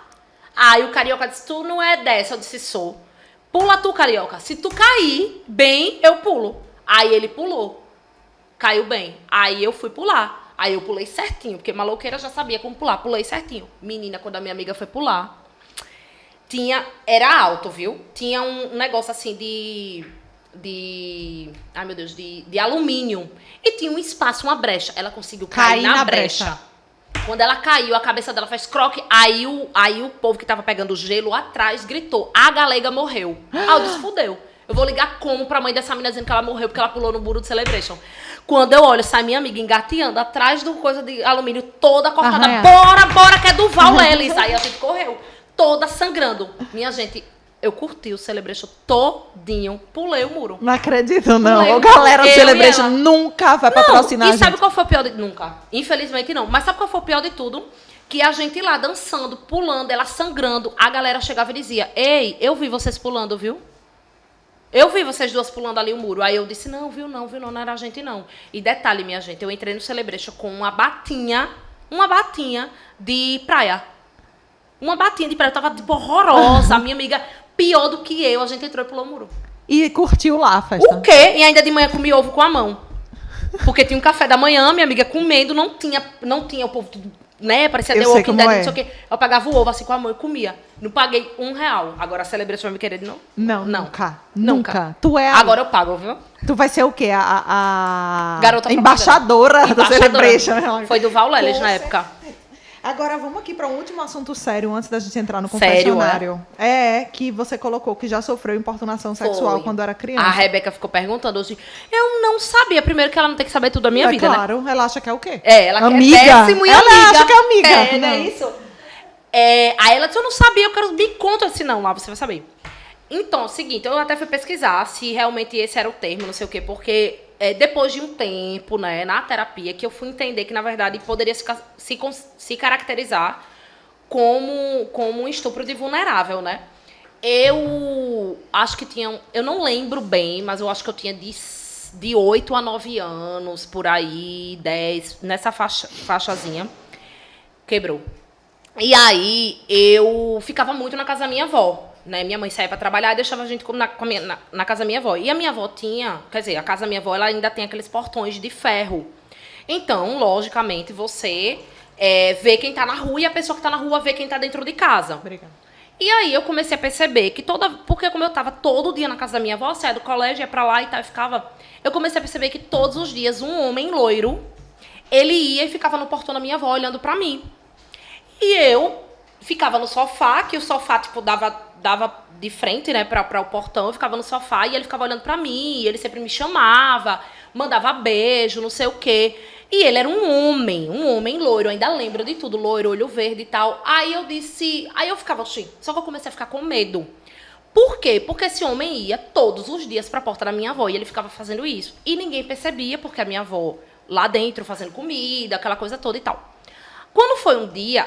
Aí o carioca disse, tu não é dessa. Eu disse, sou. Pula tu, carioca. Se tu cair bem, eu pulo. Aí ele pulou. Caiu bem. Aí eu fui pular. Aí eu pulei certinho, porque maloqueira já sabia como pular. Pulei certinho. Menina, quando a minha amiga foi pular, era alto, viu? Tinha um negócio assim ai, meu Deus, de alumínio. E tinha um espaço, uma brecha. Ela conseguiu cair na brecha. Quando ela caiu, a cabeça dela fez croque. Aí o povo que tava pegando gelo atrás gritou, a galega morreu. Aí eu disse, fudeu. Eu vou ligar como pra mãe dessa menina dizendo que ela morreu porque ela pulou no muro de Celebration. Quando eu olho, sai minha amiga engateando atrás do coisa de alumínio, toda cortada. Bora, que é do Val Ellis. Aí a gente correu, toda sangrando. Minha gente, eu curti o Celebration todinho, pulei o muro. Não acredito, não. Ô, galera, o Celebration nunca vai patrocinar a gente. E sabe qual foi o pior de... Nunca. Infelizmente, não. Mas sabe qual foi o pior de tudo? Que a gente lá dançando, pulando, ela sangrando, a galera chegava e dizia, ei, eu vi vocês pulando, viu? Eu vi vocês duas pulando ali o muro. Aí eu disse, não era a gente, não. E detalhe, minha gente, eu entrei no Celebration com uma batinha de praia. Uma batinha de praia, eu tava, tipo, horrorosa. A minha amiga, pior do que eu, a gente entrou e pulou o muro. E curtiu lá a festa? O quê? E ainda de manhã comi ovo com a mão. Porque tinha um café da manhã, minha amiga comendo, não tinha o povo tudo, né? Parecia The Walking Dead, não sei o quê. Eu pagava o ovo assim com a mão e comia. Não paguei R$1. Agora a Celebration vai me querer de novo? Não. Nunca. Tu é Agora eu pago, viu? Tu vai ser o quê? A garota embaixadora da Celebration. Foi do Val Ellis na época. Agora vamos aqui para um último assunto sério antes da gente entrar no confessionário. Sério, que você colocou que já sofreu importunação sexual quando era criança. A Rebeca ficou perguntando hoje. Eu não sabia. Primeiro que ela não tem que saber tudo da minha vida, claro, né? Ela acha que é o quê? Ela amiga. É péssimo e amiga. Ela acha que é amiga. Não é isso? Aí ela disse, eu não sabia, eu quero me conta. Eu disse, não, lá você vai saber. Então, é o seguinte, eu até fui pesquisar se realmente esse era o termo, não sei o quê, porque depois de um tempo, né, na terapia, que eu fui entender que, na verdade, poderia se caracterizar como um estupro de vulnerável, né? Eu acho que eu não lembro bem, mas eu acho que eu tinha de 8 a 9 anos, por aí, 10, nessa faixazinha, quebrou. E aí, eu ficava muito na casa da minha avó. Né? Minha mãe saía para trabalhar e deixava a gente na casa da minha avó. E a minha avó a casa da minha avó ela ainda tem aqueles portões de ferro. Então, logicamente, você vê quem tá na rua e a pessoa que tá na rua vê quem tá dentro de casa. Obrigada. E aí eu comecei a perceber que porque como eu tava todo dia na casa da minha avó, saía do colégio, ia pra lá e tal, eu comecei a perceber que todos os dias um homem loiro, ele ia e ficava no portão da minha avó olhando pra mim. E eu ficava no sofá, que o sofá, tipo, dava de frente, né, para o portão, eu ficava no sofá e ele ficava olhando pra mim, e ele sempre me chamava, mandava beijo, não sei o quê. E ele era um homem loiro, eu ainda lembro de tudo, loiro, olho verde e tal. Aí eu ficava assim, só que eu comecei a ficar com medo. Por quê? Porque esse homem ia todos os dias pra porta da minha avó e ele ficava fazendo isso. E ninguém percebia, porque a minha avó lá dentro fazendo comida, aquela coisa toda e tal. Quando foi um dia,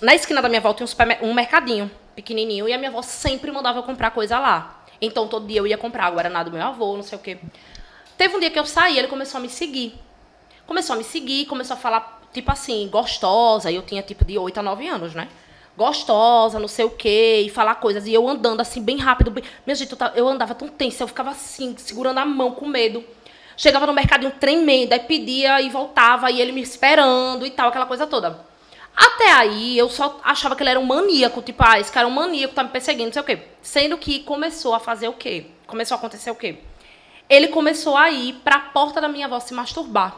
na esquina da minha avó tinha um mercadinho pequenininho e a minha avó sempre mandava eu comprar coisa lá. Então, todo dia eu ia comprar guaraná do meu avô, não sei o quê. Teve um dia que eu saí, ele começou a me seguir. Começou a falar, tipo assim, gostosa. E eu tinha, tipo, de 8 a 9 anos, né? Gostosa, não sei o quê, e falar coisas. E eu andando, assim, bem rápido. Minha gente, eu andava tão tensa, eu ficava assim, segurando a mão com medo. Chegava no mercadinho tremendo, aí pedia e voltava, e ele me esperando e tal, aquela coisa toda. Até aí, eu só achava que ele era um maníaco, tipo, esse cara é um maníaco, tá me perseguindo, não sei o quê. Sendo que começou a fazer o quê? Começou a acontecer o quê? Ele começou a ir pra porta da minha avó se masturbar.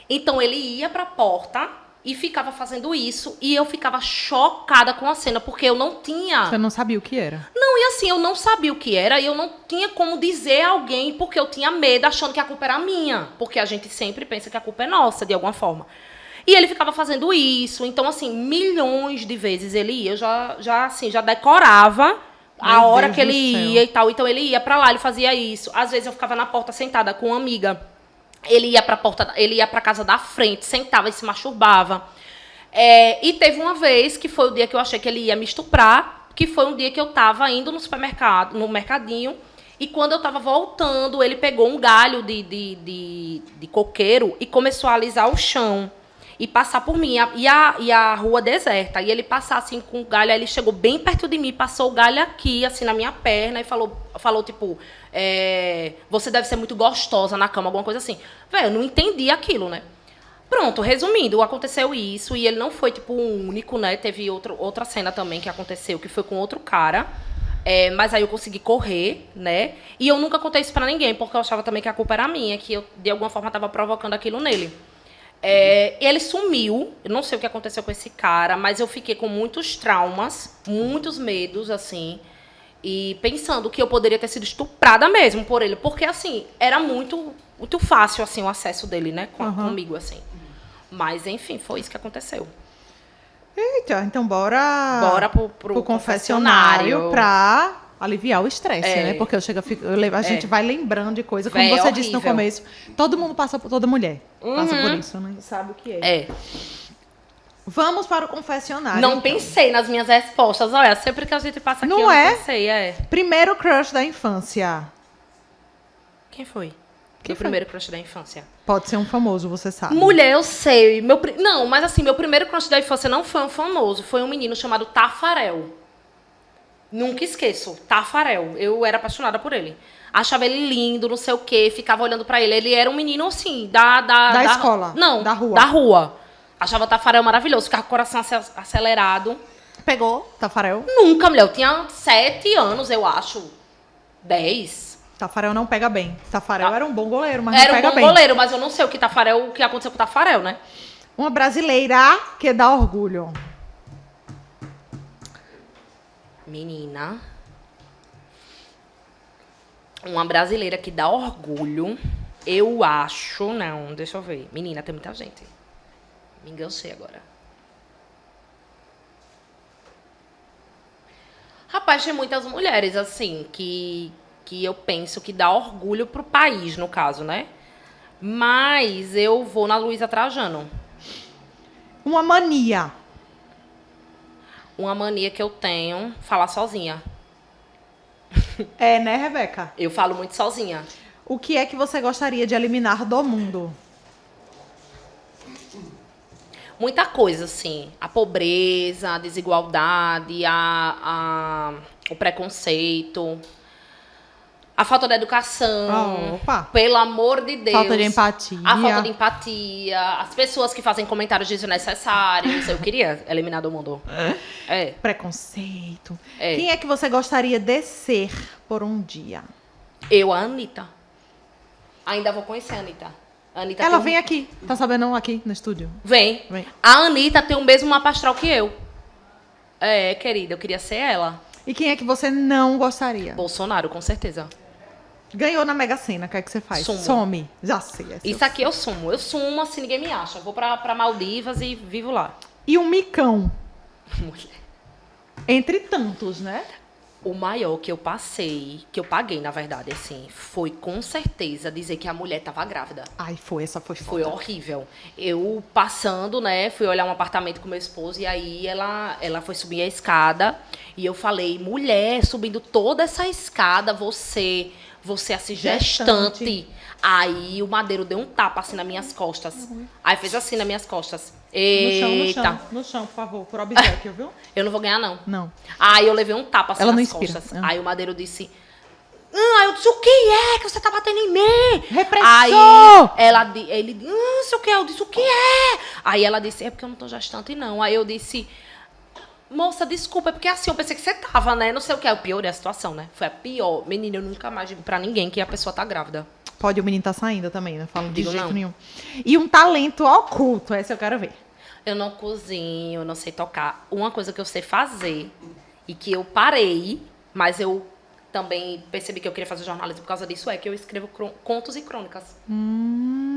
Então, ele ia pra porta e ficava fazendo isso. E eu ficava chocada com a cena, porque eu não tinha... Você não sabia o que era? Não, e assim, eu não sabia o que era e eu não tinha como dizer a alguém, porque eu tinha medo, achando que a culpa era minha. Porque a gente sempre pensa que a culpa é nossa, de alguma forma. E ele ficava fazendo isso. Então, assim, milhões de vezes ele ia. Eu já decorava a hora Deus que ele do céu. ia e tal. Então, ele ia pra lá, ele fazia isso. Às vezes, eu ficava na porta sentada com uma amiga. Ele ia pra casa da frente, sentava e se masturbava. E teve uma vez, que foi o dia que eu achei que ele ia me estuprar, que foi um dia que eu tava indo no supermercado, no mercadinho, e quando eu tava voltando, ele pegou um galho de coqueiro e começou a alisar o chão e passar por mim, e a rua deserta. E ele passar assim com o galho, aí ele chegou bem perto de mim, passou o galho aqui, assim, na minha perna, e falou tipo, você deve ser muito gostosa na cama, alguma coisa assim. Velho, eu não entendi aquilo, né? Pronto, resumindo, aconteceu isso, e ele não foi, tipo, o único, né? Teve outra cena também que aconteceu, que foi com outro cara, mas aí eu consegui correr, né? E eu nunca contei isso pra ninguém, porque eu achava também que a culpa era minha, que eu, de alguma forma, tava provocando aquilo nele. Ele sumiu, eu não sei o que aconteceu com esse cara, mas eu fiquei com muitos traumas, muitos medos, assim, e pensando que eu poderia ter sido estuprada mesmo por ele, porque, assim, era muito, muito fácil, assim, o acesso dele, né, comigo, assim. Mas, enfim, foi isso que aconteceu. Eita, então bora pro confessionário pra aliviar o estresse, né? Porque a gente vai lembrando de coisa. Como você disse no começo, todo mundo passa por... Toda mulher passa por isso, né? Sabe o que é. Vamos para o confessionário. Não pensei nas minhas respostas. Olha, sempre que a gente passa aqui, eu não pensei. Primeiro crush da infância. Quem foi? Meu primeiro crush da infância. Pode ser um famoso, você sabe. Mulher, eu sei. Não, mas assim, meu primeiro crush da infância não foi um famoso. Foi um menino chamado Tafarel. Nunca esqueço. Tafarel. Eu era apaixonada por ele. Achava ele lindo, não sei o quê. Ficava olhando pra ele. Ele era um menino, assim, da escola? Não, da rua. Da rua. Achava Tafarel maravilhoso. Ficava com o coração acelerado. Pegou Tafarel? Nunca, mulher. Eu tinha 7 anos, eu acho. 10. Tafarel não pega bem. Tafarel era um bom goleiro, mas não pega bem. Era um bom goleiro, mas eu não sei o que aconteceu com o Tafarel, né? Uma brasileira que dá orgulho. Menina. Uma brasileira que dá orgulho. Eu acho... Não, deixa eu ver. Menina, tem muita gente. Me enganchei agora. Rapaz, tem muitas mulheres, assim, que eu penso que dá orgulho pro país, no caso, né? Mas eu vou na Luísa Trajano. Uma mania. Uma mania que eu tenho, falar sozinha. Né, Rebeca? Eu falo muito sozinha. O que é que você gostaria de eliminar do mundo? Muita coisa, assim. A pobreza, a desigualdade, o preconceito, a falta de educação. Opa. Pelo amor de Deus. Falta de empatia. A falta de empatia. As pessoas que fazem comentários desnecessários. Eu queria eliminar do mundo. Preconceito. Quem é que você gostaria de ser por um dia? Eu, a Anitta. Ainda vou conhecer a Anitta. Ela vem aqui. Tá sabendo não? Aqui no estúdio. Vem. A Anitta tem o mesmo mapa astral que eu. Querida, eu queria ser ela. E quem é que você não gostaria? Bolsonaro, com certeza. Ganhou na Mega Sena, o que é que você faz? Sumo. Some. Já sei. Isso aqui eu sumo. Eu sumo, assim, ninguém me acha. Eu vou pra Maldivas e vivo lá. E um micão? Mulher. Entre tantos, né? O maior que eu passei, que eu paguei, na verdade, assim, foi com certeza dizer que a mulher tava grávida. Ai, essa foi foda. Foi horrível. Eu passando, né, fui olhar um apartamento com meu esposo e aí ela foi subir a escada e eu falei, mulher, subindo toda essa escada, você assim, gestante. Aí o Madeiro deu um tapa assim nas minhas costas. Aí fez assim nas minhas costas. Eita. No chão, por favor, por obséquio, viu? Eu não vou ganhar, não. Não. Aí eu levei um tapa assim Ela nas não inspira. costas. Aí o Madeiro disse... eu disse, o que é que você tá batendo em mim? Repressor! Aí ele disse, não sei o que. Eu disse, o que é? Aí ela disse, é porque eu não tô gestante, não. Aí eu disse... Moça, desculpa, é porque assim, eu pensei que você tava, né? Não sei o que. É o pior da situação, né? Foi a pior. Menina, eu nunca mais digo pra ninguém que a pessoa tá grávida. Pode, o menino tá saindo também, né? Falo de Digo jeito não. nenhum. E um talento oculto, esse eu quero ver. Eu não cozinho, eu não sei tocar. Uma coisa que eu sei fazer e que eu parei, mas eu também percebi que eu queria fazer jornalismo por causa disso, é que eu escrevo contos e crônicas.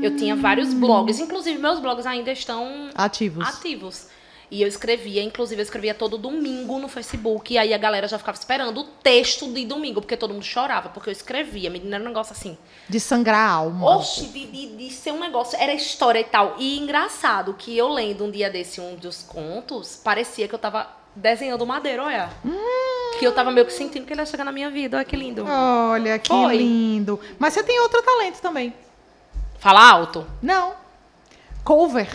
Eu tinha vários blogs, inclusive meus blogs ainda estão ativos. E eu escrevia, inclusive eu escrevia todo domingo no Facebook, e aí a galera já ficava esperando o texto de domingo, porque todo mundo chorava, porque eu escrevia, menina, era um negócio assim. De sangrar a alma. Oxi, de ser um negócio, era história e tal. E engraçado que eu lendo um dia desse, um dos contos, parecia que eu tava desenhando madeira, olha. Que eu tava meio que sentindo que ele ia chegar na minha vida, olha que lindo. Olha, que lindo. Mas você tem outro talento também. Fala alto. Não. Cover.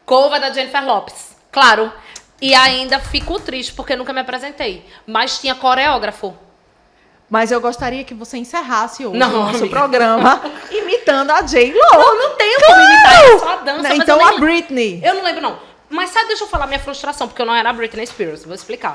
Cover da Jennifer Lopez. Claro. E ainda fico triste porque nunca me apresentei. Mas tinha coreógrafo. Mas eu gostaria que você encerrasse hoje o Não, nosso amiga. programa imitando a J-Lo. Não tenho como imitar, é só a dança. Mas Então eu a nem... Britney. Eu não lembro, não. Mas sabe, deixa eu falar minha frustração, porque eu não era a Britney Spears. Vou explicar.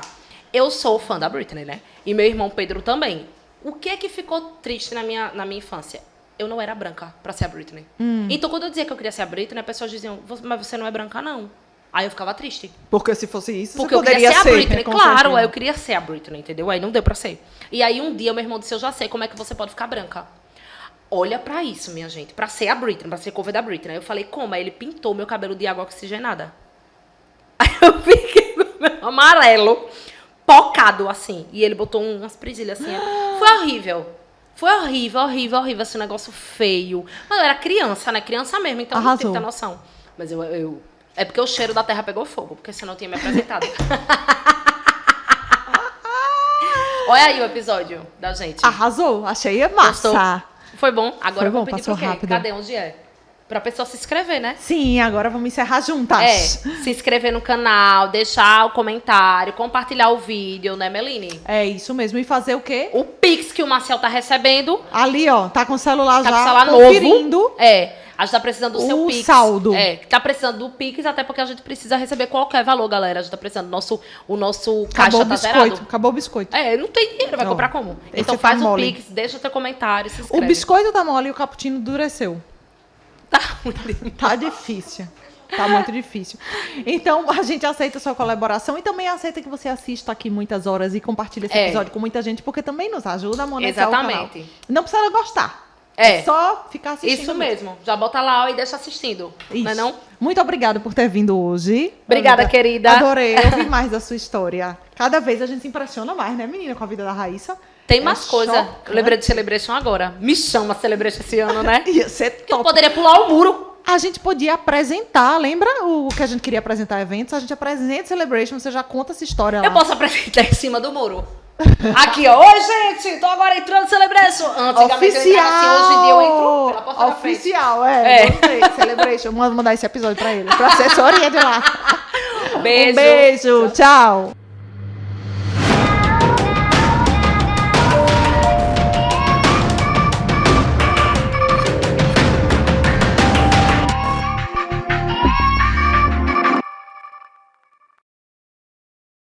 Eu sou fã da Britney, né? E meu irmão Pedro também. O que é que ficou triste na minha infância? Eu não era branca pra ser a Britney. Então, quando eu dizia que eu queria ser a Britney, as pessoas diziam, mas você não é branca, não. Aí eu ficava triste. Porque se fosse isso, Porque você eu queria poderia ser a Britney. com Claro, certeza. aí eu queria ser a Britney, entendeu? Aí não deu pra ser. E aí um dia meu irmão disse, eu já sei como é que você pode ficar branca. Olha pra isso, minha gente. Pra ser a Britney, pra ser cover da Britney. Aí eu falei, como? Aí ele pintou meu cabelo de água oxigenada. Aí eu fiquei com o meu amarelo, pocado assim. E ele botou umas presilhas assim. Foi horrível. Foi horrível, horrível, horrível. Esse negócio feio. Mas eu era criança, né? Criança mesmo, então não tem muita noção. Mas eu... É porque o cheiro da terra pegou fogo, porque senão eu tinha me apresentado. Olha aí o episódio da gente. Arrasou, achei massa. Gostou? Foi bom? Agora Foi bom, eu vou pedir passou pro quê? rápido. Cadê? Onde é? Pra pessoa se inscrever, né? Sim, agora vamos encerrar juntas. É, se inscrever no canal, deixar o comentário, compartilhar o vídeo, né, Meline? É isso mesmo. E fazer o quê? O Pix que o Marcel tá recebendo. Ali, ó, tá com o celular Tá já com o celular conferindo. novo. É. A gente tá precisando do seu O Pix. saldo. É, tá precisando do Pix, até porque a gente precisa receber qualquer valor, galera. A gente tá precisando. O nosso caixa Acabou o tá biscoito. zerado. Acabou o biscoito. É, não tem dinheiro, vai Ó, comprar como? esse Então tá faz o mole. Pix, deixa o teu comentário, se O inscreve. biscoito tá mole e o cappuccino endureceu. Tá muito Tá difícil. Tá muito difícil. Então, a gente aceita a sua colaboração e também aceita que você assista aqui muitas horas e compartilhe esse episódio com muita gente, porque também nos ajuda a monetizar o canal. Exatamente. Não precisa gostar. É. Só ficar assistindo. Isso mesmo. Já bota lá e deixa assistindo. Isso. Não é não? Muito obrigada por ter vindo hoje. Obrigada, Amiga. querida. Adorei ouvir mais da sua história. Cada vez a gente se impressiona mais, né, menina, com a vida da Raíssa. Tem mais coisa. chocante. Eu lembrei de Celebration agora. Me chama Celebration esse ano, né? Ia ser Que eu top. poderia pular o muro. A gente podia apresentar, lembra o que a gente queria apresentar eventos? A gente apresenta Celebration, você já conta essa história lá. Eu posso apresentar em cima do muro. Aqui, ó. Oi, gente. Tô agora entrando no Celebration. Antigamente eu entrava assim, hoje em dia eu entro pela porta da frente. Oficial, É. Gostei. Celebration. Vamos mandar esse episódio pra ele. Pra assessoria de lá. Beijo. Um beijo. Tchau.